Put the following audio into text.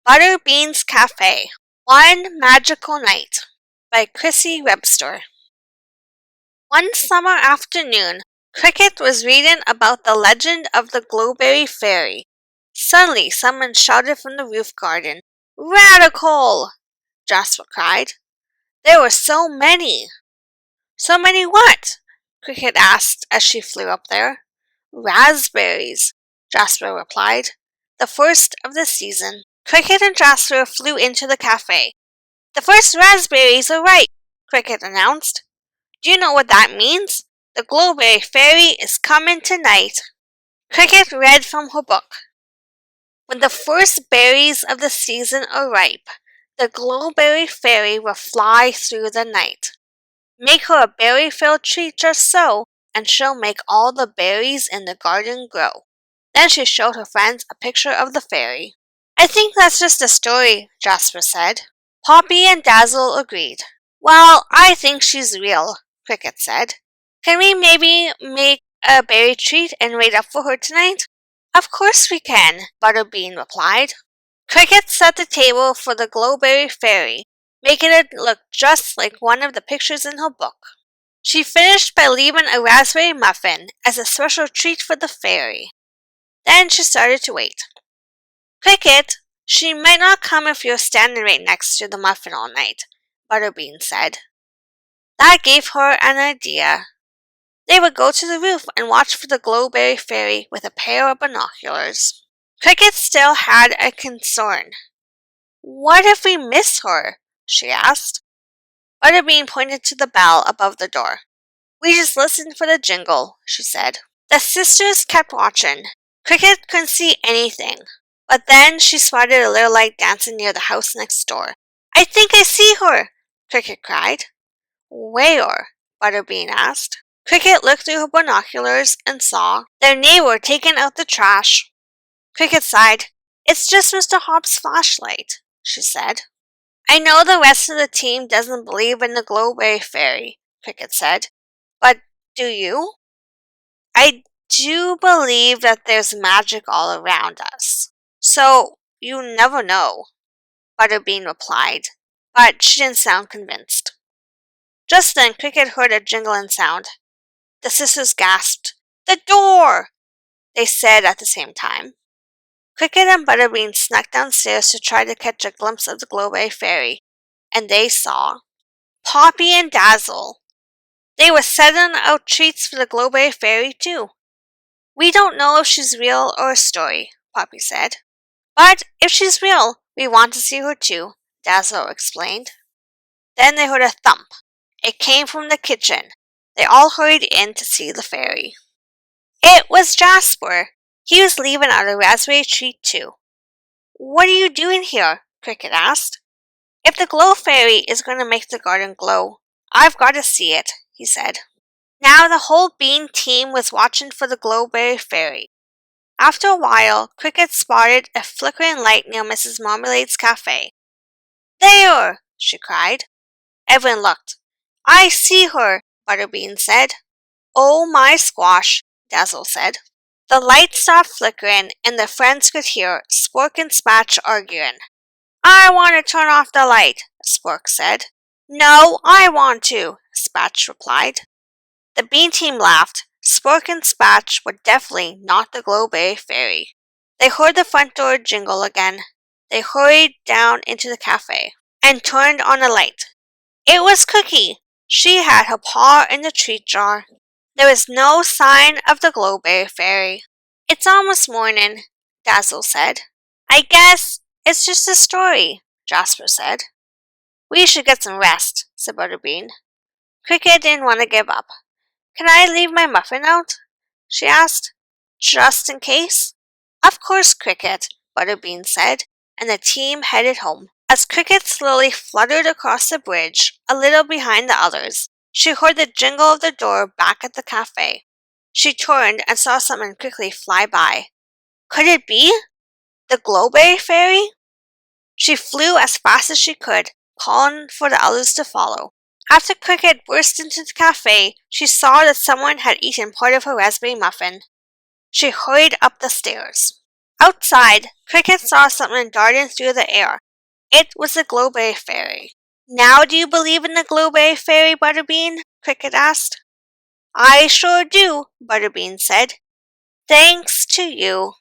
Butterbean's Cafe, One Magical Night by Chrissy Webster. One summer afternoon, Cricket was reading about the legend of the Glowberry Fairy. Suddenly, someone shouted from the roof garden, "Radical!" Jasper cried. There were so many. So many what? Cricket asked as she flew up there. Raspberries, Jasper replied. The first of the season. Cricket and Jasper flew into the cafe. The first raspberries are ripe, Cricket announced. Do you know what that means? The Glowberry Fairy is coming tonight. Cricket read from her book. When the first berries of the season are ripe, the Glowberry Fairy will fly through the night. Make her a berry-filled treat just so, and she'll make all the berries in the garden grow. Then she showed her friends a picture of the fairy. I think that's just a story, Jasper said. Poppy and Dazzle agreed. Well, I think she's real, Cricket said. Can we maybe make a berry treat and wait up for her tonight? Of course we can, Butterbean replied. Cricket set the table for the Glowberry Fairy, making it look just like one of the pictures in her book. She finished by leaving a raspberry muffin as a special treat for the fairy. Then she started to wait. Cricket, she might not come if you're standing right next to the muffin all night, Butterbean said. That gave her an idea. They would go to the roof and watch for the Glowberry Fairy with a pair of binoculars. Cricket still had a concern. What if we miss her? She asked. Butterbean pointed to the bell above the door. We just listened for the jingle, she said. The sisters kept watching. Cricket couldn't see anything. But then she spotted a little light dancing near the house next door. I think I see her, Cricket cried. Where? Butterbean asked. Cricket looked through her binoculars and saw their neighbor taking out the trash. Cricket sighed. It's just Mr. Hobbs' flashlight, she said. I know the rest of the team doesn't believe in the Glowberry Fairy, Cricket said. But do you? I do believe that there's magic all around us. So, you never know, Butterbean replied, but she didn't sound convinced. Just then, Cricket heard a jingling sound. The sisters gasped. The door! They said at the same time. Cricket and Butterbean snuck downstairs to try to catch a glimpse of the Glowberry Fairy, and they saw Poppy and Dazzle. They were setting out treats for the Glowberry Fairy, too. We don't know if she's real or a story, Poppy said. But if she's real, we want to see her too, Dazzle explained. Then they heard a thump. It came from the kitchen. They all hurried in to see the fairy. It was Jasper. He was leaving out a raspberry treat too. What are you doing here? Cricket asked. If the Glow Fairy is going to make the garden glow, I've got to see it, he said. Now the whole bean team was watching for the Glowberry Fairy. After a while, Cricket spotted a flickering light near Mrs. Marmalade's cafe. There! She cried. Everyone looked. I see her, Butterbean said. Oh my squash, Dazzle said. The light stopped flickering, and the friends could hear Spork and Spatch arguing. I want to turn off the light, Spork said. No, I want to, Spatch replied. The bean team laughed. Spork and Spatch were definitely not the Glowberry Fairy. They heard the front door jingle again. They hurried down into the cafe and turned on a light. It was Cookie. She had her paw in the treat jar. There was no sign of the Glowberry Fairy. It's almost morning, Dazzle said. I guess it's just a story, Jasper said. We should get some rest, said Butterbean. Cricket didn't want to give up. Can I leave my muffin out? She asked. Just in case? Of course, Cricket, Butterbean said, and the team headed home. As Cricket slowly fluttered across the bridge, a little behind the others, she heard the jingle of the door back at the cafe. She turned and saw someone quickly fly by. Could it be? The Glowberry Fairy? She flew as fast as she could, calling for the others to follow. After Cricket burst into the cafe, she saw that someone had eaten part of her raspberry muffin. She hurried up the stairs. Outside, Cricket saw something darting through the air. It was the Glowberry Fairy. "Now do you believe in the Glowberry Fairy, Butterbean?" Cricket asked. "I sure do," Butterbean said. "Thanks to you."